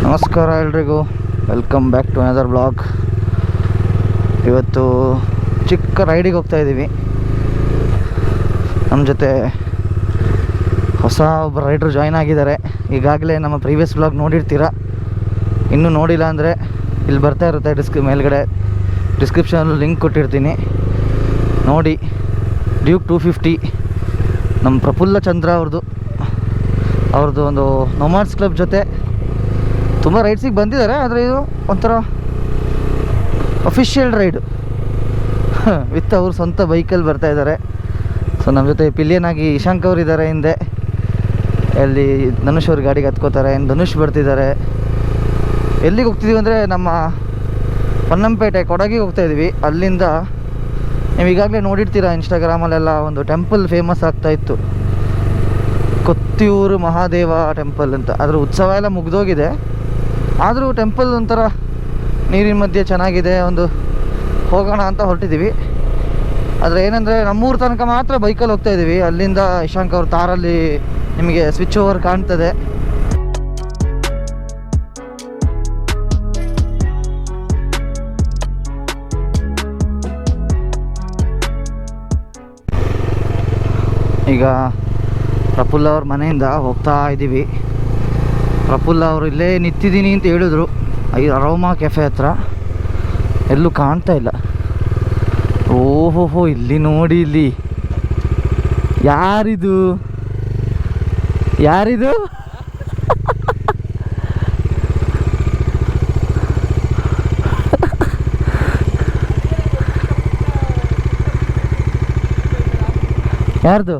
ನಮಸ್ಕಾರ ಎಲ್ರಿಗೂ, welcome back to another blog. ಇವತ್ತು ಚಿಕ್ಕ ರೈಡಿಗೆ ಹೋಗ್ತಾ ಇದ್ದೀವಿ. ನಮ್ಮ ಜೊತೆ ಹೊಸ ಒಬ್ಬ ರೈಡ್ರು ಜಾಯ್ನ್ ಆಗಿದ್ದಾರೆ. ಈಗಾಗಲೇ ನಮ್ಮ ಪ್ರೀವಿಯಸ್ ಬ್ಲಾಗ್ ನೋಡಿರ್ತೀರ. ಇನ್ನೂ ನೋಡಿಲ್ಲ ಅಂದರೆ ಇಲ್ಲಿ ಬರ್ತಾ ಇರುತ್ತೆ ಮೇಲ್ಗಡೆ ಡಿಸ್ಕ್ರಿಪ್ಷನಲ್ಲಿ ಲಿಂಕ್ ಕೊಟ್ಟಿರ್ತೀನಿ, ನೋಡಿ. ಡ್ಯೂಕ್ 250 ನಮ್ಮ ಪ್ರಫುಲ್ಲ ಚಂದ್ರ ಅವ್ರದ್ದು ಒಂದು ನೊಮಾಡ್ಸ್ ಕ್ಲಬ್ ಜೊತೆ ತುಂಬ ರೈಡ್ಸಿಗೆ ಬಂದಿದ್ದಾರೆ. ಆದರೆ ಇದು ಒಂಥರ ಅಫಿಷಿಯಲ್ ರೈಡು ವಿತ್ ಅವ್ರ ಸ್ವಂತ ಬೈಕಲ್ಲಿ ಬರ್ತಾ ಇದ್ದಾರೆ. ಸೊ ನಮ್ಮ ಜೊತೆ ಪಿಲಿಯನ್ ಆಗಿ ಇಶಾಂಕ್ ಅವರು ಇದ್ದಾರೆ ಹಿಂದೆ. ಅಲ್ಲಿ ಧನುಷ್ ಅವ್ರ ಗಾಡಿಗೆ ಹತ್ಕೋತಾರೆ. ಧನುಷ್ ಬರ್ತಿದ್ದಾರೆ. ಎಲ್ಲಿಗೆ ಹೋಗ್ತಿದ್ದೀವಿ ಅಂದರೆ ನಮ್ಮ ಪೊನ್ನಂಪೇಟೆ ಕೊಡಗಿಗೆ ಹೋಗ್ತಾಯಿದ್ವಿ. ಅಲ್ಲಿಂದ ನೀವು ಈಗಾಗಲೇ ನೋಡಿರ್ತೀರ ಇನ್ಸ್ಟಾಗ್ರಾಮಲ್ಲೆಲ್ಲ ಒಂದು ಟೆಂಪಲ್ ಫೇಮಸ್ ಆಗ್ತಾಯಿತ್ತು, ಕೊತ್ತಿಯೂರು ಮಹಾದೇವ ಟೆಂಪಲ್ ಅಂತ. ಅದರ ಉತ್ಸವ ಎಲ್ಲ ಮುಗಿದೋಗಿದೆ, ಆದರೂ ಟೆಂಪಲ್ ಒಂಥರ ನೀರಿನ ಮಧ್ಯೆ ಚೆನ್ನಾಗಿದೆ. ಒಂದು ಹೋಗೋಣ ಅಂತ ಹೊರಟಿದ್ದೀವಿ. ಆದರೆ ಏನಂದರೆ ನಮ್ಮೂರು ತನಕ ಮಾತ್ರ ಬೈಕಲ್ಲಿ ಹೋಗ್ತಾಯಿದ್ದೀವಿ. ಅಲ್ಲಿಂದ ಇಶಾಂಕ್ ಅವ್ರ ತಾರಲ್ಲಿ ನಿಮಗೆ ಸ್ವಿಚ್ ಓವರ್ ಕಾಣ್ತದೆ. ಈಗ ಪ್ರಫುಲ್ಲ ಅವ್ರ ಮನೆಯಿಂದ ಹೋಗ್ತಾ ಇದ್ದೀವಿ. ಪ್ರಫುಲ್ಲ ಅವರು ಇಲ್ಲೇ ನಿಂತಿದ್ದೀನಿ ಅಂತ ಹೇಳಿದ್ರು, ಅರೋಮಾ ಕೆಫೆ ಹತ್ರ. ಎಲ್ಲೂ ಕಾಣ್ತಾ ಇಲ್ಲ. ಓಹೋಹೋ, ಇಲ್ಲಿ ನೋಡಿ, ಇಲ್ಲಿ ಯಾರಿದು ಯಾರ್ದು?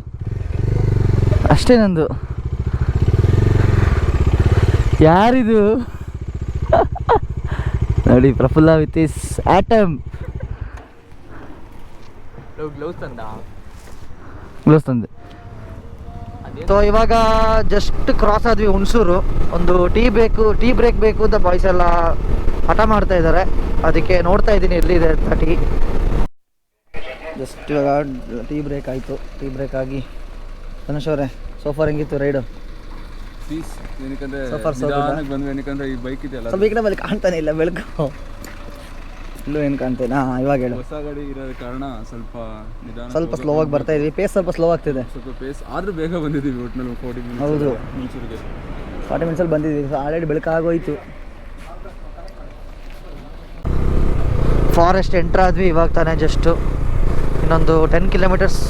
ಅಷ್ಟೇ ನಂದು. ಯಾರಿದು ನೋಡಿ, ಪ್ರಫುಲ್ಲ ವಿತ್ ಇಸ್ ಆಟಮ್. ಗ್ಲೌಸ್ ತಂದೆ. ಸೊ ಇವಾಗ ಜಸ್ಟ್ ಕ್ರಾಸ್ ಆದ್ವಿ ಹುಣಸೂರು. ಒಂದು ಟೀ ಬ್ರೇಕ್ ಬೇಕು ಅಂತ ಬಾಯ್ಸ್ ಎಲ್ಲ ಹಠ ಮಾಡ್ತಾ ಇದ್ದಾರೆ. ಅದಕ್ಕೆ ನೋಡ್ತಾ ಇದ್ದೀನಿ ಎಲ್ಲಿದೆ ಅಂತ ಟೀ. ಜಸ್ಟ್ ಇವಾಗ ಟೀ ಬ್ರೇಕ್ ಆಯಿತು. ಟೀ ಬ್ರೇಕ್ ಆಗಿ ಧನುಷ್ ಅವರೇ, ಸೋಫಾರ್ ಹೆಂಗಿತ್ತು ರೈಡು? ಈ ಬೈಕ್ ಇದೆಯಲ್ಲ, ಸ್ವಲ್ಪ ಈ ಕಡೆ ಬಲ್ಲಿ ಕಾಣ್ತಾನೆ ಇಲ್ಲ, ಬೆಳಕು ಇಲ್ಲೂ ಏನು ಕಾಣ್ತೇನೆ. ಇವಾಗ ಹೇಳು. ಹೊಸ ಗಾಡಿ ಇರೋದ ಕಾರಣ ಸ್ವಲ್ಪ ಸ್ಲೋ ಆಗಿ ಬರ್ತಾ ಇದ್ವಿ. ಪೇಸ್ ಸ್ವಲ್ಪ ಸ್ಲೋ ಆಗ್ತಿದೆ. ಸ್ವಲ್ಪ ಪೇಸ್ ಆದ್ರೂ ಬೇಗ ಬಂದಿದ್ದೀವಿ. ಒಟ್ಟಿನಲ್ಲಿ 40 ಮಿನಿಟ್ಸ್. ಹೌದು, ಮೈಸೂರಿಗೆ 40 ಮಿನಿಟ್ಸಲ್ಲಿ ಬಂದಿದ್ದೀವಿ. ಆಲ್ರೆಡಿ ಬೆಳಕಾಗೋಯ್ತು. ಫಾರೆಸ್ಟ್ ಎಂಟ್ರ್ ಆದ್ವಿ ಇವಾಗ ತಾನೇ. ಜಸ್ಟು ಇನ್ನೊಂದು 10 ಕಿಲೋಮೀಟರ್ಸ್,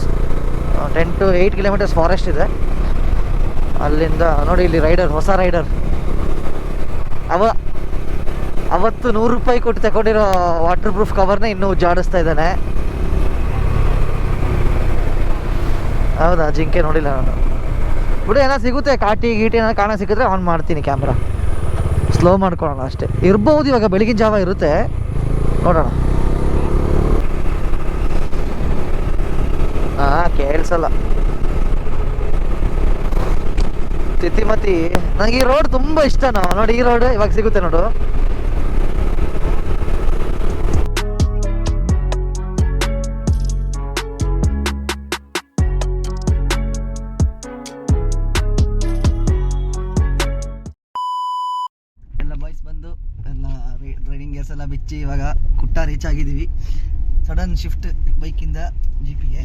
10 to 8 ಕಿಲೋಮೀಟರ್ಸ್ ಫಾರೆಸ್ಟ್ ಇದೆ. ಅಲ್ಲಿಂದ ನೋಡಿ, ಇಲ್ಲಿ ರೈಡರ್, ಹೊಸ ರೈಡರ್. ಅವತ್ತು 100 ರೂಪಾಯಿ ಕೊಟ್ಟು ತಗೊಂಡಿರೋ ವಾಟರ್ ಪ್ರೂಫ್ ಕವರ್ನ ಇನ್ನೂ ಜಾಡಿಸ್ತಾ ಇದ್ದಾನೆ. ಹೌದಾ? ಜಿಂಕೆ ನೋಡಿಲ್ಲ ನಾನು. ಬಿಡು, ಏನೋ ಸಿಗುತ್ತೆ, ಕಾಟಿ ಏನೋ ಕಾಣ ಸಿಕ್ಕಿದ್ರೆ ಆನ್ ಮಾಡ್ತೀನಿ ಕ್ಯಾಮ್ರಾ. ಸ್ಲೋ ಮಾಡ್ಕೊಳ್ಳೋಣ ಅಷ್ಟೇ. ಇರ್ಬೋದು, ಇವಾಗ ಬೆಳಗಿನ ಜಾವ ಇರುತ್ತೆ, ನೋಡೋಣ. ಕೇಳಿಸಲ್ಲ. ತಿತಿಮತಿ, ನನಗೆ ಈ ರೋಡ್ ತುಂಬ ಇಷ್ಟ. ನೋಡಿ, ಈ ರೋಡ್ ಇವಾಗ ಸಿಗುತ್ತೆ ನೋಡು. ಎಲ್ಲ ಬಾಯ್ಸ್ ಬಂದು ಎಲ್ಲ ರೈಡಿಂಗ್ ಗೇರ್ಸ್ ಎಲ್ಲ ಬಿಚ್ಚಿ ಇವಾಗ ಕುಟ್ಟ ರೀಚ್ ಆಗಿದ್ದೀವಿ. ಸಡನ್ ಶಿಫ್ಟ್ ಬೈಕಿಂದ ಜಿಪಿಗೆ.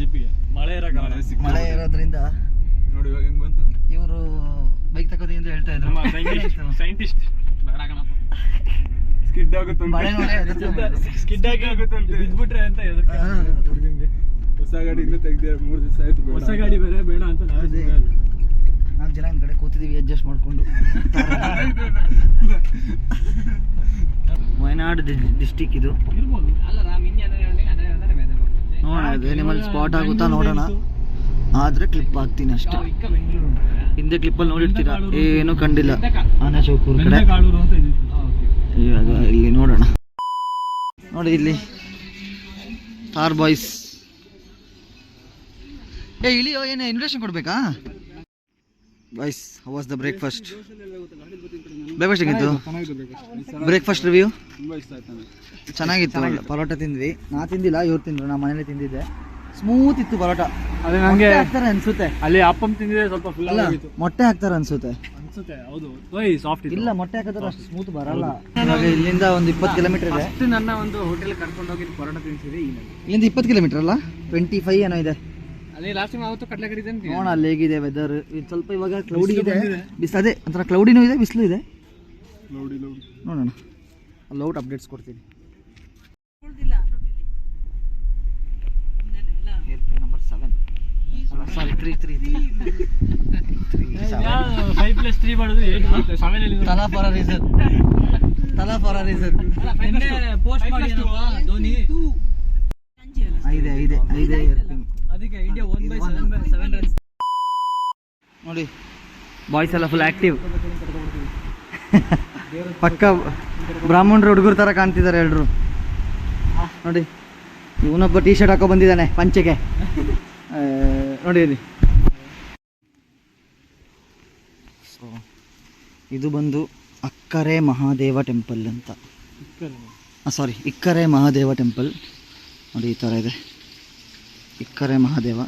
ಮಳೆ ಇರೋದ್ರಿಂದ ನೋಡಿ ಇವಾಗ ಹೆಂಗ್ ಬಂತು. ಇವರು ಬೈಕ್ ತಗೋದಿ ಅಂತ ಹೇಳ್ತಾ ಇದ್ರು. ಸೈಂಟಿಸ್ಟ್ ಸ್ಕಿಡ್ ಆಗುತ್ತೆ, ಮಳೆ ನೋಡಿ ಸ್ಕಿಡ್ ಆಗುತ್ತೆ ಅಂತ ಬಿದ್ಬಿಟ್ರೆ ಅಂತ ಹೊಸ ಗಾಡಿ ಇನ್ನೂ ತೆಗ್ದಿರ 3 ದಿವಸ ಆಯ್ತು. ಹೊಸ ಗಾಡಿ ಬೇಡ ಅಂತ 4 ಜನ ಹಿಂದ್ ಕಡೆ ಕೂತಿದೀವಿ ಅಡ್ಜಸ್ಟ್ ಮಾಡ್ಕೊಂಡು. ವಯನಾಡ್ ಡಿಸ್ಟಿಕ್ ಇದು. ನೋಡೋಣ, ಎನಿಮಲ್ ಸ್ಪಾಟ್ ಆಗುತ್ತಾ ನೋಡೋಣ. ಆದರೆ ಕ್ಲಿಪ್ ಹಾಕ್ತೀನಿ ಅಷ್ಟೇ. ಹಿಂದೆ ಕ್ಲಿಪ್ಪಲ್ಲಿ ನೋಡಿರ್ತೀರಾ, ಏನೂ ಕಂಡಿಲ್ಲ. ಆನೆಚೌಕೂರು ಕಡೆ ಇವಾಗ ಇಲ್ಲಿ ನೋಡೋಣ. ನೋಡಿ, ಇಲ್ಲಿ ಥಾರ್ ಬಾಯ್ಸ್. ಇಳಿಯೋ, ಏನು ಇನ್ವಿಟೇಷನ್ ಕೊಡ್ಬೇಕಾ boys? How was the breakfast ಹೆಂಗಿತ್ತು? ಬ್ರೇಕ್ಫಾಸ್ಟ್ ರಿವ್ಯೂ ಚೆನ್ನಾಗಿತ್ತು. ಪರೋಟ ತಿಂದ್ವಿ. ನಾ ತಿಂದಿಲ್ಲ, ಇವ್ರು ತಿಂದ್ರು. ನಾ ಮನೇಲಿ ತಿಂದಿದ್ದೆ. ಸ್ಮೂತ್ ಇತ್ತು ಪರೋಟ. ಅದೇ ನಂಗೆ ಹಾಕ್ತಾರೆ ಅನ್ಸುತ್ತೆ. ಅಲ್ಲಿ ಅಪ್ಪಂ ತಿಂದಿದೆ, ಸ್ವಲ್ಪ ಫುಲ್ ಮೊಟ್ಟೆ ಹಾಕ್ತಾರೆ ಅನ್ಸುತ್ತೆ. ಅನ್ಸುತ್ತೆ. ಹೌದು ಸಾಫ್ಟ್ ಇಲ್ಲ ಮೊಟ್ಟೆ ಹಾಕಿದ್ರೆ ಅಷ್ಟು ಸ್ಮೂತ್ ಬರಲ್ಲ. ಇವಾಗ ಇಲ್ಲಿಂದ ಒಂದು 20 ಕಿಲೋಮೀಟರ್ ಇದೆ. ಅಷ್ಟು ನನ್ನ ಒಂದು ಹೋಟೆಲ್ ಕರ್ಕೊಂಡು ಹೋಗಿ ಪರೋಟ ತಿನ್ಸಿದೆ ಈಗ. ಇಲ್ಲಿಂದ 20 ಕಿಲೋಮೀಟರ್ ಅಲ್ಲ, 25 ಏನೋ ಇದೆ. ಅದೇ ಲಾಸ್ಟ್ ಟೈಮ್ ಅವತ್ತು ಕಡಲೆ ಕರಿ ತಂದು ನೋಡ ಅಲ್ಲಿ ಹೇಗಿದೆ ವೆದರ್. ಇದು ಸ್ವಲ್ಪ ಇವಾಗ ಕ್ಲೌಡಿ ಇದೆ, ಬಿಸಿಲು ಅದೇ ಒಂಥರ ಕ್ಲೌಡಿನೂ ಇದೆ, ಬಿಸಿಲು ಇದೆ. ನೋಡೋಣ ಅಲ್ಲಿ ಔಟ್ ಅಪ್ಡೇಟ್ಸ್ ಕೊಡ್ತೀನಿ. ನಂಬರ್ 7 ಸಾರಿ 3 5+3 ಮಾಡೋದು 8 ಬರುತ್ತೆ. 7 ಅಲ್ಲಿ ತಲಾ ಫಾರ್ ರೀಸನ್ ಪೋಸ್ಟ್ ಮಾಡಿ ಧೋನಿ 5 ಅದಕ್ಕೆ ಇಂಡಿಯಾ 1/7 ರನ್ಸ್ ನೋಡಿ. ಬಾಯ್ಸ್ ಎಲ್ಲ ಫುಲ್ ಆಕ್ಟಿವ್. ಪಕ್ಕ ಬ್ರಾಹ್ಮಣರು ಹುಡುಗರ ಥರ ಕಾಣ್ತಿದ್ದಾರೆ ಎಲ್ರು. ನೋಡಿ ಇವನೊಬ್ಬ ಟೀ ಶರ್ಟ್ ಹಾಕೋ ಬಂದಿದ್ದಾನೆ ಪಂಚೆಗೆ. ನೋಡಿ ಇಲ್ಲಿ. ಸೊ ಇದು ಬಂದು ಅಕ್ಕರೆ ಮಹಾದೇವ ಟೆಂಪಲ್ ಅಂತ. ಸಾರಿ ಇಕ್ಕರೆ ಮಹಾದೇವ ಟೆಂಪಲ್. ನೋಡಿ ಈ ಥರ ಇದೆ ಇಕ್ಕರೆ ಮಹಾದೇವ.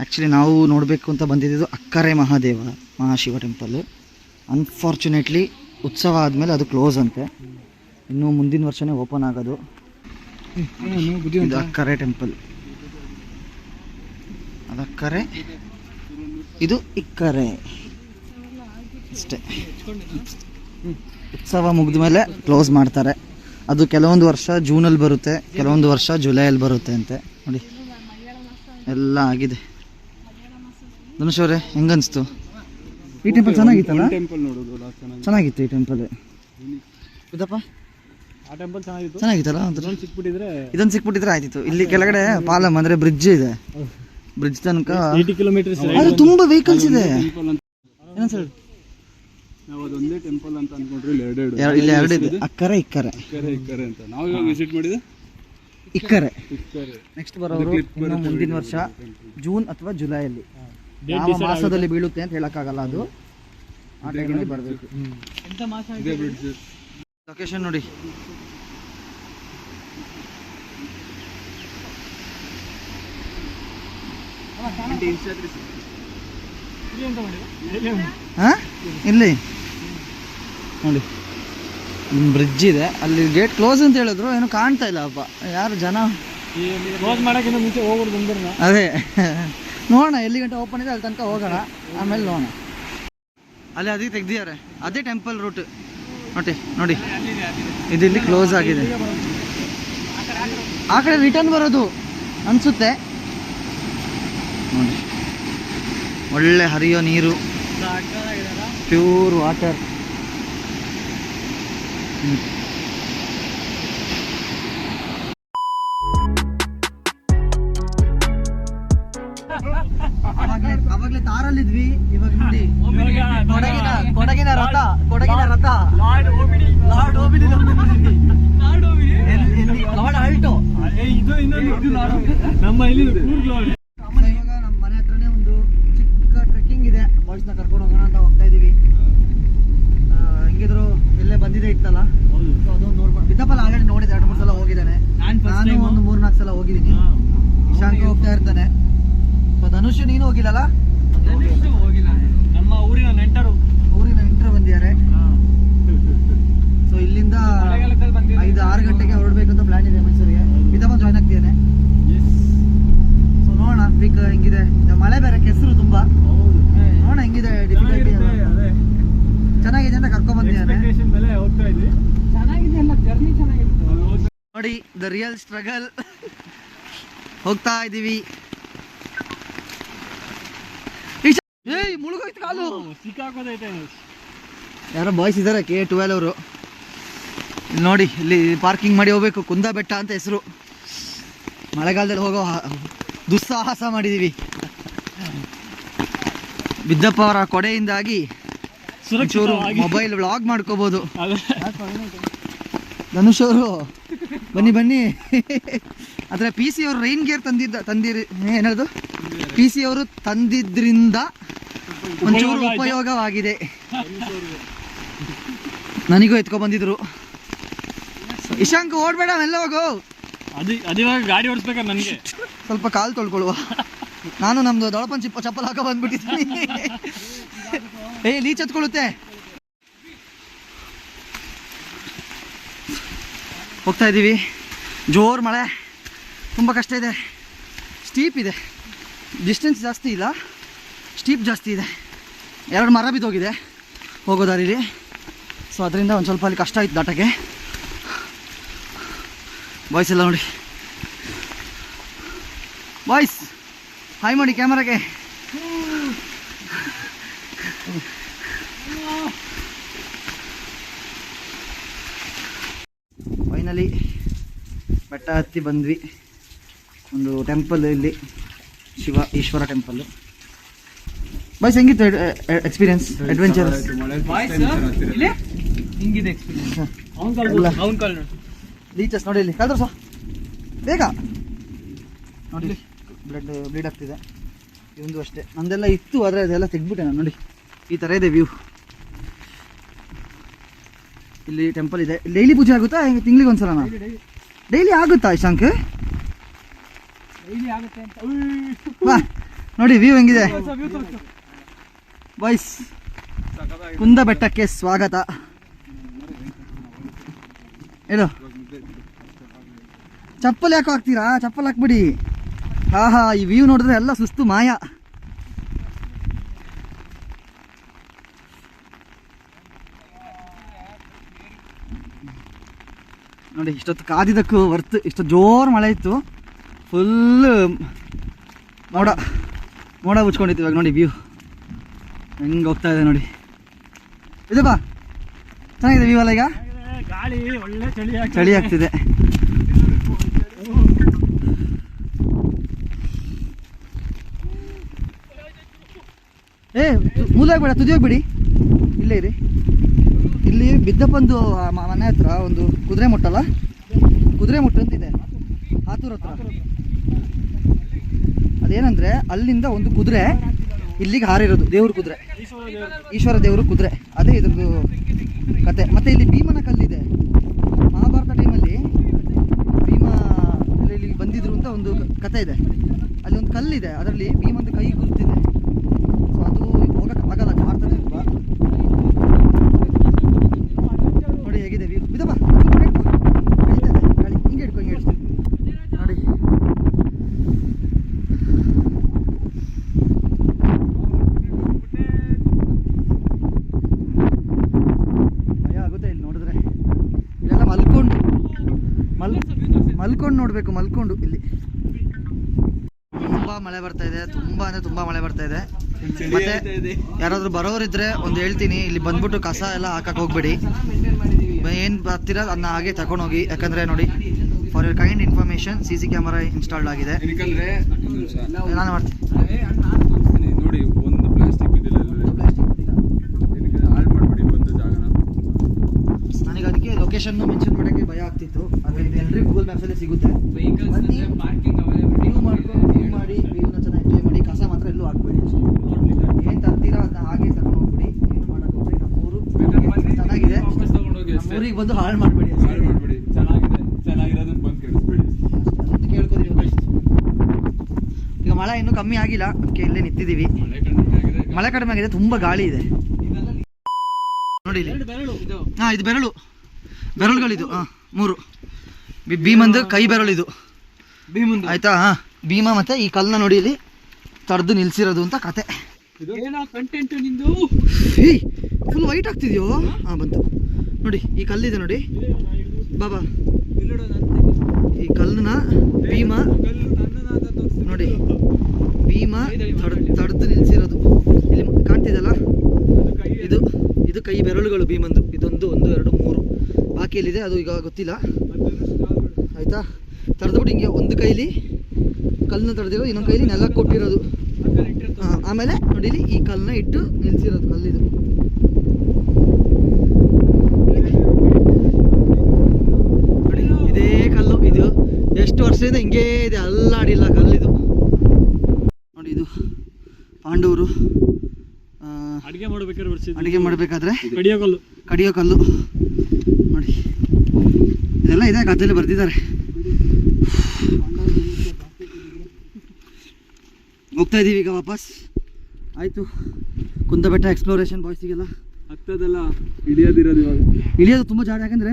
ಆ್ಯಕ್ಚುಲಿ ನಾವು ನೋಡಬೇಕು ಅಂತ ಬಂದಿದ್ದು ಅಕ್ಕರೆ ಮಹಾದೇವ ಮಹಾಶಿವ ಟೆಂಪಲ್ಲು. ಅನ್ಫಾರ್ಚುನೇಟ್ಲಿ ಉತ್ಸವ ಆದಮೇಲೆ ಅದು ಕ್ಲೋಸ್ ಅಂತೆ. ಇನ್ನೂ ಮುಂದಿನ ವರ್ಷನೇ ಓಪನ್ ಆಗೋದು. ಇದು ಅಕ್ಕರೆ ಟೆಂಪಲ್. ಅದು ಅಕ್ಕರೆ, ಇದು ಇಕ್ಕರೆ ಅಷ್ಟೇ. ಉತ್ಸವ ಮುಗಿದ ಮೇಲೆ ಕ್ಲೋಸ್ ಮಾಡ್ತಾರೆ. ಅದು ಕೆಲವೊಂದು ವರ್ಷ ಜೂನಲ್ಲಿ ಬರುತ್ತೆ, ಕೆಲವೊಂದು ವರ್ಷ ಜುಲೈಯಲ್ಲಿ ಬರುತ್ತೆ ಅಂತೆ. ನೋಡಿ ಎಲ್ಲ ಆಗಿದೆ. ಧನುಷ್ ಅವರೇ ಹೆಂಗನ್ಸ್ತು ಈ ಟೆಂಪಲ್? ಚೆನ್ನಾಗಿತ್ತಲ್ಲ, ಚೆನ್ನಾಗಿತ್ತು ಈ ಟೆಂಪಲ್. ಇದಪ್ಪ ಆ ಟೆಂಪಲ್ ಚೆನ್ನಾಗಿತ್ತಲ್ಲ. ಇದೊಂದು ಸಿಕ್ಬಿಟ್ಟಿದ್ರೆ ಆಯ್ತಿತ್ತು. ಇಲ್ಲಿ ಕೆಳಗಡೆ ಪಾಲಂ ಅಂದರೆ ಬ್ರಿಡ್ಜ್ ಇದೆ. ಬ್ರಿಡ್ಜ್ ತನಕ 80 ಕಿಲೋಮೀಟರ್ಸ್ ತುಂಬ ವೆಹಿಕಲ್ಸ್ ಇದೆ. ನಾವು ಅದೊಂದೇ ಟೆಂಪಲ್ ಅಂತ ಅನ್ಕೊಂಡ್ರೆ ಇಲ್ಲಿ ಎರಡು ಇದೆ, ಅಕ್ಕರೆ ಇಕ್ಕರೆ ಅಂತ. ನಾವು ಇವಾಗ ವಿಸಿಟ್ ಮಾಡಿದ ಇಕ್ಕರೆ. ನೆಕ್ಸ್ಟ್ ಬರೋರು ಇನ್ನು ಮುಂದಿನ ವರ್ಷ ಜೂನ್ ಅಥವಾ ಜುಲೈಯಲ್ಲಿ ಯಾವ ಮಾಸದಲ್ಲಿ ಬೀಳುತ್ತೆ ಅಂತ ಹೇಳಕ್ಕಾಗಲ್ಲ. ಅದು ಆ ಟೈಮಲ್ಲಿ ಬರಬೇಕು. ಲೊಕೇಶನ್ ನೋಡಿ. ಇಲ್ಲಿ ನೋಡಿ ಬ್ರಿಡ್ಜ್ ಇದೆ. ಅಲ್ಲಿ ಗೇಟ್ ಕ್ಲೋಸ್ ಅಂತ ಹೇಳಿದ್ರು, ಏನೋ ಕಾಣ್ತಾ ಇಲ್ಲ ಅಪ್ಪ. ಯಾರು ಜನ ಕ್ಲೋಸ್ ಮಾಡೋಕ್ಕಿಂತ ಮುಂಚೆ ಹೋಗ್ಬಿಟ್ಟು ಬಂದ್ರೆ ಅದೇ ನೋಡೋಣ ಎಲ್ಲಿ ಗಂಟೆ ಓಪನ್ ಇದೆ ಅಲ್ಲಿ ತನಕ ಹೋಗೋಣ, ಆಮೇಲೆ ನೋಡೋಣ. ಅಲ್ಲಿ ಅದಕ್ಕೆ ತೆಗ್ದಿದ್ದಾರೆ, ಅದೇ ಟೆಂಪಲ್ ರೂಟ್. ನೋಡಿ ಇದು ಇಲ್ಲಿ ಕ್ಲೋಸ್ ಆಗಿದೆ. ಆ ಕಡೆ ರಿಟರ್ನ್ ಬರೋದು ಅನಿಸುತ್ತೆ. ನೋಡಿ ಒಳ್ಳೆ ಹರಿಯೋ ನೀರು, ಪ್ಯೂರ್ ವಾಟರ್. ಅವಾಗಲೇ ತಾರಲ್ಲಿದ್ವಿ, ಇವಾಗ ನೋಡಿ ಕೊಡಗಿನ ರಥ. Lord Alto. ನಮ್ಮ ಇಲ್ಲಿ ಇವಾಗ ನಮ್ಮ ಮನೆ ಹತ್ರನೇ ಒಂದು ಚಿಕ್ಕ ಟ್ರೆಕ್ಕಿಂಗ್ ಇದೆ. ಬಾಯ್ಸ್ನ ಕರ್ಕೊಂಡು ಹೋಗೋಣ ಅಂತ ಹೋಗ್ತಾ ಇದೀವಿ. ಹೆಂಗಿದ್ರು ಇಲ್ಲೇ ಬಂದಿದೆ ಇತ್ತಲ್ಲ, ಸೊ ಅದೊಂದು ನೋಡ್ಕೊಂಡು. ಬಿದ್ದಪ್ಪಲ್ಲಿ ಆಲ್ರೆಡಿ ನೋಡಿದೆ, 2-3 ಸಲ ಹೋಗಿದ್ದಾನೆ. ನಾನು ಒಂದು 3-4 ಸಲ ಹೋಗಿದ್ದೀನಿ. ಇಶಾಂಕ್ ಹೋಗ್ತಾ ಇರ್ತಾನೆ. ಸೊ ಧನುಷ್ ನೀನು ಹೋಗಿಲ್ಲಲ್ಲ? ಹೋಗಿಲ್ಲ. ನಮ್ಮ ಊರಿನ ನೆಂಟರು ಬಂದಿದ್ದಾರೆ. ಸೊ ಇಲ್ಲಿಂದ 5-6 ಗಂಟೆಗೆ ಹೊರಡ್ಬೇಕು ಅಂತ ಪ್ಲಾನ್ ಇದೆ ಮೈಸೂರಿಗೆ. ಬಿದ್ದಪ್ಪ ಜಾಯ್ನ್ ಆಗ್ತಿದ್ದೇನೆ. ಸೊ ನೋಡೋಣ ವೀಕ್ ಹೆಂಗಿದೆ. ಮಳೆ ಬೇರೆ, ಕೆಸರು ತುಂಬಾ. ನೋಡೋಣ ಹೆಂಗಿದೆ ಡಿಫಿಕಲ್ಟಿ. ಚೆನ್ನಾಗಿದೆ ಅಂತ ಕರ್ಕೊಂಡ್ ಬಂದಿದ್ದಾನೆ. ನೋಡಿ ದ ರಿಯಲ್ ಸ್ಟ್ರಗಲ್. ಹೋಗ್ತಾ ಇದೀವಿ. ಮುಳುಗೋಯ್ತು ಕಾಲು, ಸಿಕ್ಕಾಕೋದೈತೆ. ಯಾರೋ ಬಾಯ್ಸ್ ಇದ್ದಾರೆ K12 ಅವರು. ಇಲ್ಲಿ ನೋಡಿ, ಇಲ್ಲಿ ಪಾರ್ಕಿಂಗ್ ಮಾಡಿ ಹೋಗ್ಬೇಕು. ಕುಂದ ಬೆಟ್ಟ ಅಂತ ಹೆಸರು. ಮಳೆಗಾಲದಲ್ಲಿ ಹೋಗೋ ದುಸ್ಸಾಹಸ ಮಾಡಿದೀವಿ. ಬಿದ್ದಪ್ಪ ಅವರ ಕೊಡೆಯಿಂದಾಗಿ ಚೂರು ಮೊಬೈಲ್ ವ್ಲಾಗ್ ಮಾಡ್ಕೋಬಹುದು. ಧನುಷ್ ಅವರು ಬನ್ನಿ. ಆದರೆ PC ಅವರು ರೈನ್ ಗೇರ್ ಏನದು PC ಅವರು ತಂದಿದ್ರಿಂದ ಒಂಚೂರು ಉಪಯೋಗವಾಗಿದೆ. ನನಗೂ ಎತ್ಕೊ ಬಂದಿದ್ರು. ಇಶಾಂಕ್ ಓಡ್ಬೇಡ, ಮೆಲ್ಲ ಹೋಗು. ಅದಿವಾಗ ಗಾಡಿ ಓಡಿಸ್ಬೇಕಾದ್ರೆ ನನಗೆ ಸ್ವಲ್ಪ ಕಾಲು ತೊಳ್ಕೊಳ್ಳುವ. ನಾನು ನಮ್ದು ದೊಳಪನ್ ಚಪ್ಪಲ್ ಹಾಕೋ ಬಂದ್ಬಿಟ್ಟಿದ್ದೀನಿ. ಲೀಚ್ ಹತ್ಕೊಳ್ಳುತ್ತೆ. ಹೋಗ್ತಾ ಇದ್ದೀವಿ. ಜೋರು ಮಳೆ, ತುಂಬ ಕಷ್ಟ ಇದೆ. ಸ್ಟೀಪ್ ಇದೆ, ಡಿಸ್ಟೆನ್ಸ್ ಜಾಸ್ತಿ ಇಲ್ಲ, ಸ್ಟೀಪ್ ಜಾಸ್ತಿ ಇದೆ. 2 ಮರ ಬಿದ್ದೋಗಿದೆ ಹೋಗೋ ದಾರಿಲಿ. ಸೊ ಅದರಿಂದ ಒಂದು ಸ್ವಲ್ಪ ಅಲ್ಲಿ ಕಷ್ಟ ಆಯ್ತು ದಾಟಕ್ಕೆ. ಬಾಯ್ಸ್ ಎಲ್ಲ ನೋಡಿ, ಬಾಯ್ಸ್ ಹಾಯ್ ಮಾಡಿ ಕ್ಯಾಮರಾಗೆ. ಫೈನಲಿ ಬೆಟ್ಟ ಹತ್ತಿ ಬಂದ್ವಿ. ಒಂದು ಟೆಂಪಲ್ ಇಲ್ಲಿ, ಈಶ್ವರ ಟೆಂಪಲ್ಲು. ಬಾಯ್ಸ್ ಹೆಂಗಿತ್ತು ಎಕ್ಸ್ಪೀರಿಯನ್ಸ್, ಅಡ್ವೆಂಚರ್? ಹಿಂಗಿದೆ ಲೀಚಸ್ ನೋಡಿ ಇಲ್ಲಿ ಕಳ್ದ್ರು ಸಹ ಬೇಗ ನೋಡಿ. ಬ್ಲೀಡ್ ಆಗ್ತಿದೆ ಇವಂದು ಅಷ್ಟೇ. ನಂದೆಲ್ಲ ಇತ್ತು, ಆದರೆ ಅದೆಲ್ಲ ತೆಗ್ದ್ಬಿಟ್ಟೆ ನಾನು. ನೋಡಿ ಈ ಥರ ಇದೆ ವ್ಯೂ. ಇಲ್ಲಿ ಟೆಂಪಲ್ ಇದೆ. ಡೈಲಿ ಪೂಜೆ ಆಗುತ್ತಾ? ಹೆಂಗೆ ತಿಂಗಳಿಗೆ ಒಂದ್ಸಲನಾ? ಡೈಲಿ ಆಗುತ್ತಾ ಇಶಾಂಕ್? ಬಾ ನೋಡಿ ವ್ಯೂ ಹೆಂಗಿದೆ ಬಾಯ್ಸ್. ಕುಂದ ಬೆಟ್ಟಕ್ಕೆ ಸ್ವಾಗತ. ಏನು ಚಪ್ಪಲ್ ಯಾಕೋ ಹಾಕ್ತೀರಾ? ಚಪ್ಪಲ್ ಹಾಕ್ಬಿಡಿ. ಹಾ ಈ ವ್ಯೂ ನೋಡಿದ್ರೆ ಎಲ್ಲ ಸುಸ್ತು ಮಾಯ. ನೋಡಿ ಇಷ್ಟೊತ್ತು ಕಾದಿದ್ದಕ್ಕೂ ವರ್ತ್. ಇಷ್ಟು ಜೋರು ಮಳೆ ಇತ್ತು, ಫುಲ್ಲು ಮೋಡ ಮುಚ್ಕೊಂಡಿತ್ತು. ಇವಾಗ ನೋಡಿ ವ್ಯೂ ಹೆಂಗೆ ಹೋಗ್ತಾ ಇದೆ ನೋಡಿ. ಇದು ಬಾ ಚೆನ್ನಾಗಿದೆ ವ್ಯೂ ಅಲ್ಲ. ಈಗ ಗಾಳಿ ಒಳ್ಳೆ ಚಳಿ ಆಗ್ತಿದೆ. ಮೂಲ ಹೋಗ್ಬೇಡ, ತುದಿ ಹೋಗ್ಬಿಡಿ, ಇಲ್ಲೇ ಇರಿ. ಇಲ್ಲಿ ಬಿದ್ದಪ್ಪಂದು ಮನೆ ಹತ್ರ ಒಂದು ಕುದುರೆ ಮುಟ್ಟಲ್ಲ, ಕುದುರೆ ಮುಟ್ಟು ಅಂತಿದೆ ಹಾತೂರ್ ಹತ್ರ. ಅದೇನಂದ್ರೆ ಅಲ್ಲಿಂದ ಒಂದು ಕುದುರೆ ಇಲ್ಲಿಗೆ ಹಾರಿರೋದು, ದೇವ್ರ ಕುದುರೆ, ಈಶ್ವರ ದೇವರು ಕುದುರೆ. ಅದೇ ಇದ್ರದ್ದು ಕತೆ. ಮತ್ತೆ ಇಲ್ಲಿ ಭೀಮನ ಕಲ್ಲಿದೆ. ಮಹಾಭಾರತ ಟೈಮಲ್ಲಿ ಭೀಮ ಇಲ್ಲಿ ಬಂದಿದ್ರು ಅಂತ ಒಂದು ಕತೆ ಇದೆ. ಅಲ್ಲಿ ಒಂದು ಕಲ್ಲಿದೆ, ಅದರಲ್ಲಿ ಭೀಮಂದು ಕೈ ಗುರುತಿದೆ. ಸೊ ಅದು ಹೋಗಕ್ಕೆ ಆಗಲ್ಲ, ಜಾರ್ತದೆ ಅಲ್ವಾ. ನೋಡಿ ಹೇಗಿದೆ ವ್ಯೂ. ಬಿದಪ್ಪ ಗಾಳಿ ಹಿಂಗೆ ಹಿಡ್ಕೊ, ಹಿಂಗೆ ಹಿಡ್ಕೊ ನೋಡಿ. ಭಯ ಆಗುತ್ತೆ ಇಲ್ಲಿ ನೋಡಿದ್ರೆ. ಇಲ್ಲೆಲ್ಲ ಮಲ್ಕೊಂಡು ನೋಡಬೇಕು, ಮಲ್ಕೊಂಡು. ಇಲ್ಲಿ ತುಂಬ ಮಳೆ ಬರ್ತಾ ಇದೆ, ತುಂಬ ಅಂದರೆ ತುಂಬ ಮಳೆ ಬರ್ತಾ ಇದೆ. ಮತ್ತೆ ಯಾರಾದರೂ ಬರೋರಿದ್ರೆ ಒಂದು ಹೇಳ್ತೀನಿ, ಇಲ್ಲಿ ಬಂದ್ಬಿಟ್ಟು ಕಸ ಎಲ್ಲ ಹಾಕಕ್ಕೆ ಹೋಗ್ಬೇಡಿ. ಏನು ಬರ್ತೀರ ಅದನ್ನ ಹಾಗೆ ತಗೊಂಡೋಗಿ. ಯಾಕಂದರೆ ನೋಡಿ, for your kind information, CC camera installed ಆಗಿದೆ. ನಾನು ಮಾಡ್ತೀನಿ ನೋಡಿ. ಒಂದು ಪ್ಲಾಸ್ಟಿಕ್ ಇದಿಲ್ಲ, ಹಾಳು ಮಾಡಬೇಡಿ ಒಂದು ಜಾಗನ. ನನಗೆ ಅದಕ್ಕೆ ಲೊಕೇಶನ್ ಮೆನ್ಷನ್ ಮಾಡೋಕ್ಕೆ ಭಯ ಆಗ್ತಿತ್ತು. ಆದರೆ ಇದು ಎಲ್ಲರಿಗೂ ಗೂಗಲ್ ಮ್ಯಾಪ್ಸಲ್ಲೇ ಸಿಗುತ್ತೆ. ವ್ಯೂ ಮಾಡಿ ವ್ಯೂನ ಚೆನ್ನಾಗಿ ಎಂಜಾಯ್ ಮಾಡಿ. ಕಸ ಮಾತ್ರ ಎಲ್ಲೂ ಹಾಕ್ಬೇಡಿ ಅಷ್ಟೇ. ಏನು ತರ್ತೀರಾ ಅದನ್ನ ಹಾಗೆ ತಗೊಂಡು ಹೋಗ್ಬಿಡಿ, ಏನು ಮಾಡೋಕೆ ಹೋಗ್ಬೇಡಿ. ನಮ್ಮೂರು ಚೆನ್ನಾಗಿದೆ, ಊರಿಗೆ ಬಂದು ಹಾಳು ಮಾಡಬೇಡಿ. ಚೆನ್ನಾಗಿರೋದನ್ನ ಬಂದು ಕೇಳಿಸ್ಬೇಡಿ ಅಂತ ಕೇಳ್ಕೊತೀವಿ. ಈಗ ಮಳೆ ಇನ್ನೂ ಕಮ್ಮಿ ಆಗಿಲ್ಲ, ಅದಕ್ಕೆ ಇಲ್ಲೇ ನಿಂತಿದ್ದೀವಿ. ಮಳೆ ಕಡಿಮೆ ಆಗಿದೆ, ತುಂಬ ಗಾಳಿ ಇದೆ ನೋಡಿ ಇಲ್ಲಿ. ಹಾಂ ಇದು ಬೆರಳುಗಳಿದು. ಹಾಂ 3 ಭೀಮಂದು ಕೈ ಬೆರಳಿದು ಆಯ್ತಾ. ಹಾಂ ಭೀಮ ಮತ್ತೆ ಈ ಕಲ್ಲನ್ನ ನೋಡಿ ಇಲ್ಲಿ ತಡೆದು ನಿಲ್ಸಿರೋದು ಅಂತ ಕತೆ. ಫುಲ್ ವೈಟ್ ಆಗ್ತಿದ್ಯೋ? ಹಾಂ ಬಂತು ನೋಡಿ. ಈ ಕಲ್ಲಿದೆ ನೋಡಿ ಬಾಬಾ, ಈ ಕಲ್ಲನ್ನ ಭೀಮ ನೋಡಿ, ಭೀಮ ತಡೆದು ನಿಲ್ಸಿರೋದು. ಇಲ್ಲಿ ಕಾಣ್ತಿದೆಯಲ್ಲ, ಇದು ಕೈ ಬೆರಳುಗಳು ಭೀಮಂದು. ಇದೊಂದು 1 2 3 ಬಾಕಿ ಎಲ್ಲಿದೆ ಅದು ಈಗ ಗೊತ್ತಿಲ್ಲ ಆಯಿತಾ. ತಡೆದ್ಬಿಟ್ಟು ಹಿಂಗೆ ಒಂದು ಕೈಲಿ ಕಲ್ಲನ್ನ ತಡೆದಿರೋದು, ಇನ್ನೊಂದು ಕೈಲಿ ನೆಲಕ್ಕೆ ಕೊಟ್ಟಿರೋದು. ಆಮೇಲೆ ನೋಡಿ ಈ ಕಲ್ಲನ್ನ ಇಟ್ಟು ನಿಲ್ಸಿರೋದು ಕಲ್ಲಿದು. ನೋಡಿ ಇದೇ ಕಲ್ಲು, ಇದು ಎಷ್ಟು ವರ್ಷದಿಂದ ಹಿಂಗೇ ಇದೆ, ಅಲ್ಲಾಡಿಲ್ಲ ಕಲ್ಲಿದು ನೋಡಿ. ಇದು ಪಾಂಡವರು ಅಡುಗೆ ಮಾಡಬೇಕಾದ್ರೆ ಕಡಿಯೋ ಕಲ್ಲು ನೋಡಿ. ಇದೆಲ್ಲ ಇದೆ, ಕಥೆಯಲ್ಲಿ ಬರ್ತಿದ್ದಾರೆ. ಹೋಗ್ತಾ ಇದ್ದೀವಿ ಈಗ ವಾಪಸ್. ಆಯಿತು, ಕುಂದಬೆಟ್ಟ ಎಕ್ಸ್ಪ್ಲೋರೇಷನ್ ಬಾಯ್ಸಿಗೆಲ್ಲ ಹತ್ತದಲ್ಲ, ಇಳಿಯೋದಿರೋದು ಇವಾಗ. ಇಳಿಯೋದು ತುಂಬ ಜಾಡ, ಯಾಕಂದರೆ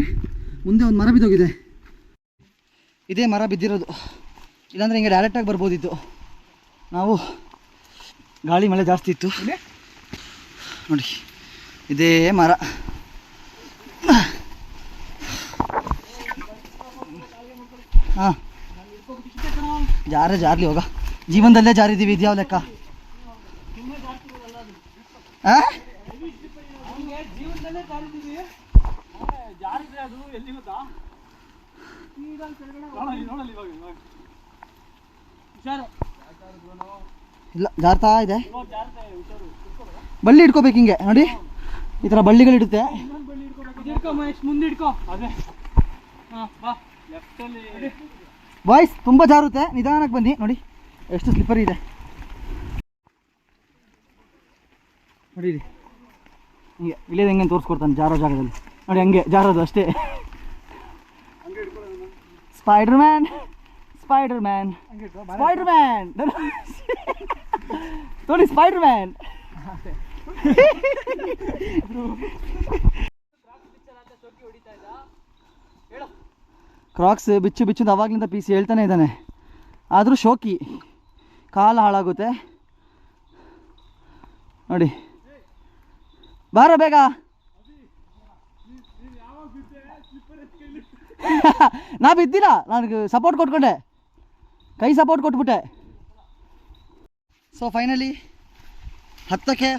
ಮುಂದೆ ಒಂದು ಮರ ಬಿದ್ದೋಗಿದೆ. ಇದೇ ಮರ ಬಿದ್ದಿರೋದು, ಇಲ್ಲಾಂದರೆ ಹಿಂಗೆ ಡೈರೆಕ್ಟಾಗಿ ಬರ್ಬೋದಿತ್ತು. ನಾವು ಗಾಳಿ ಮಳೆ ಜಾಸ್ತಿ ಇತ್ತು ನೋಡಿ, ಇದೇ ಮರ. ಹಾಂ, ಜಾರಲಿ ಹೋಗ, ಜೀವನದಲ್ಲೇ ಜಾರಿದ್ದೀವಿ, ಇದ್ಯಾವ ಲೆಕ್ಕ? ಇಲ್ಲ, ಜಾರ್ತಾ ಇದೆ. ಬಳ್ಳಿ ಇಟ್ಕೋಬೇಕು ಹಿಂಗೆ ನೋಡಿ, ಈ ಥರ ಬಳ್ಳಿಗಳಿಡುತ್ತೆ. ಬಾಯ್ಸ್ ತುಂಬ ಜಾರುತ್ತೆ, ನಿಧಾನಕ್ಕೆ ಬನ್ನಿ. ನೋಡಿ ಎಷ್ಟು ಸ್ಲಿಪ್ಪರ್ ಇದೆ ನೋಡಿ. ಹಿಂಗೆ ಇಳಿಯೋದು ಹೆಂಗೆ ತೋರಿಸ್ಕೊಡ್ತಾನೆ ಜಾರೋ ಜಾಗದಲ್ಲಿ ನೋಡಿ, ಹಂಗೆ ಜಾರೋದು ಅಷ್ಟೇ. ಸ್ಪೈಡರ್ ಮ್ಯಾನ್ ನೋಡಿ, ಸ್ಪೈಡರ್ ಮ್ಯಾನ್. ಕ್ರಾಕ್ಸ್ ಬಿಚ್ಚು ಅವಾಗ್ಲಿಂದ ಪೀಸ್ ಹೇಳ್ತಾನೆ ಇದ್ದಾನೆ, ಆದರೂ ಶೋಕಿ, ಕಾಲು ಹಾಳಾಗುತ್ತೆ ನೋಡಿ. ಬಾರ ಬೇಗ. ನಾ ಬಿದ್ದಿಲ್ಲ, ನನಗೆ ಸಪೋರ್ಟ್ ಕೊಟ್ಕೊಂಡೆ, ಕೈ ಸಪೋರ್ಟ್ ಕೊಟ್ಬಿಟ್ಟೆ. ಸೊ ಫೈನಲಿ ಹತ್ತಕ್ಕೆ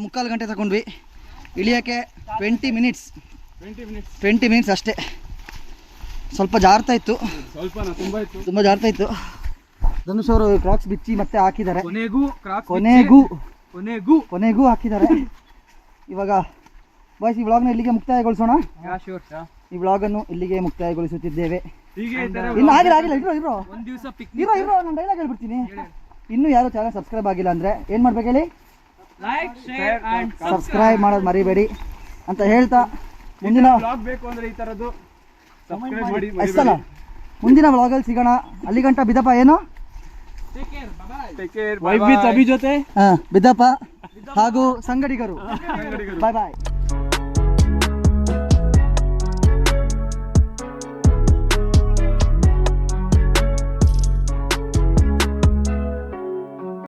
ಮುಕ್ಕಾಲು ಗಂಟೆ ತಗೊಂಡ್ವಿ, ಇಳಿಯೋಕ್ಕೆ 20 ಮಿನಿಟ್ಸ್ ಅಷ್ಟೇ. ಸ್ವಲ್ಪ ಜಾರ್ತಾ ಇತ್ತು, ತುಂಬ ಜಾರ್ತಾ ಇತ್ತು. ಧನುಷ್ ಅವರು ಕ್ರಾಕ್ಸ್ ಬಿಚ್ಚಿ ಮತ್ತೆ ಹಾಕಿದ್ದಾರೆ, ಕೊನೆಗೂ ಹಾಕಿದ್ದಾರೆ. ಇವಾಗ ಬಾಯ್ಸ್ ಈ ವ್ಲಾಗ್ನ ಇಲ್ಲಿಗೆ ಮುಕ್ತಾಯಗೊಳಿಸೋಣ. ಈ ವ್ಲಾಗನ್ನು ಇಲ್ಲಿಗೆ ಮುಕ್ತಾಯಗೊಳಿಸುತ್ತಿದ್ದೇವೆ. ಇನ್ನು ಆಗಿಲ್ಲ, ಇರೋ ನಾನು ಡೈಲಾಗ್ ಹೇಳ್ಬಿಡ್ತೀನಿ. ಇನ್ನೂ ಯಾರು ಚಾನಲ್ ಸಬ್ಸ್ಕ್ರೈಬ್ ಆಗಿಲ್ಲ ಅಂದರೆ ಏನು ಮಾಡ್ಬೇಕು ಹೇಳಿ? ಸಬ್ಸ್ಕ್ರೈಬ್ ಮಾಡೋದು ಮರಿಬೇಡಿ ಅಂತ ಹೇಳ್ತಾ, ಮುಂದಿನ ಅಷ್ಟಲ್ಲ, ಮುಂದಿನ ವ್ಲಾಗಲ್ಲಿ ಸಿಗೋಣ. ಅಲ್ಲಿ ಗಂಟ ಬಿದ್ದಪ್ಪ ಏನು ಜೊತೆ ಬಿದ್ದಪ್ಪ ಹಾಗೂ ಸಂಗಡಿಗರು. ಬಾಯ್ ಬಾಯ್.